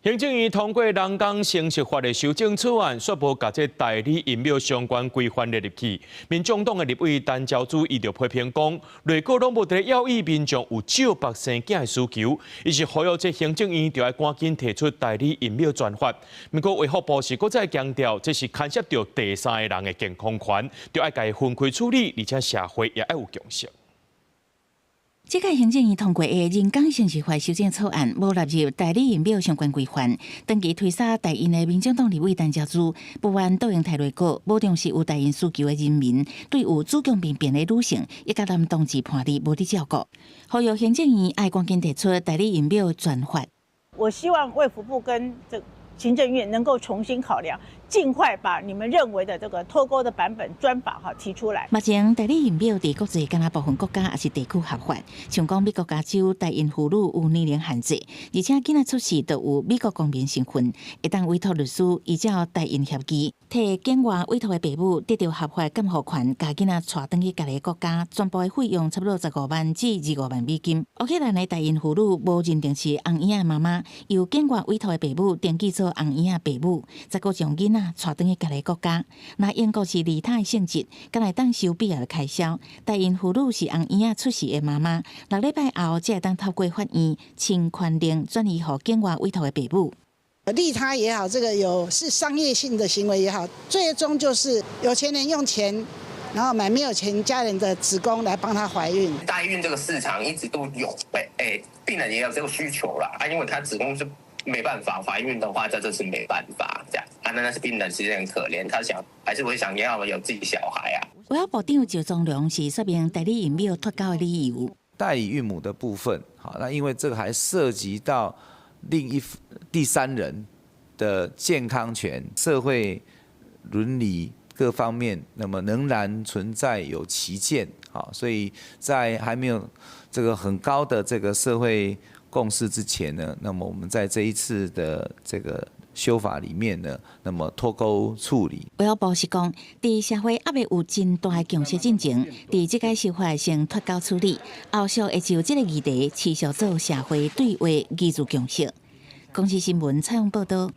行政院通过人工生殖法的修正草案，宣布把这代理孕苗相关规范列入去。民众党的立委陈昭珠伊就批评讲，内阁拢无伫咧要义民众有少白生囝的需求，伊是呼吁这行政院就要赶紧提出代理孕苗专法。不过卫福部是搁再强调，这是牵涉到第三个人的健康权，就要家分开处理，而且社会也要有共识。这届行政院通过的人工生殖法修正草案，无纳入代理孕苗相关规范。长期推沙代孕的民众党立委陈昭珠不愿倒用台内阁，无重视有代孕需求的人民，对有子宫病变的女性，以及男同志伴侣无伫照顾，呼吁行政院爱赶紧提出代理孕苗专法。我希望卫福部跟行政院能够重新考量，尽快把你们认为的这个脱钩的版本专法提出来。目前代理孕苗伫国际敢若部分国家也是地区合法，像讲美国加州代孕妇女有年龄限制，而且囡仔出世都有美国公民身份，会当委托律师依照代孕协议，替境外委托的父母得到合法监护权，甲囡仔带转去家己国家，全部的费用差不多15万至25万美金。乌克兰的代孕妇女无认定是红婴的妈妈，由境外委托的父母登记做红婴的父母，再搁将囡仔带转去家己国家。那英国是利他的性质，敢来当收必要的开销。代孕妇女是红婴出世的妈妈，6礼拜后才会当透过法院请权令转移予境外委托的父母。利他也好，这个是商业性的行为也好，最终就是有钱人用钱，然后买没有钱家人的子宫来帮她怀孕。代孕这个市场一直都有，病人也有这个需求啦，因为她子宫是没办法怀孕的话，这是没办法这样。那是病人其实很可怜，他还是会想要有自己小孩啊。卫生部长赵宗良是说明代理孕苗脱钩的理由。代理孕母的部分，好，那因为这个还涉及到第三人的健康权、社会伦理各方面，那么仍然存在有歧见，好，所以在还没有这个很高的这个社会共识之前呢，那么我们在这一次的这个修法里面呢，那么脱钩处理。卫生部是讲，伫社会还未有真大的共识进程，伫这届修法先脱钩处理，后续会就这个议题持续做社会对话，议事共识。公视新闻采访报道。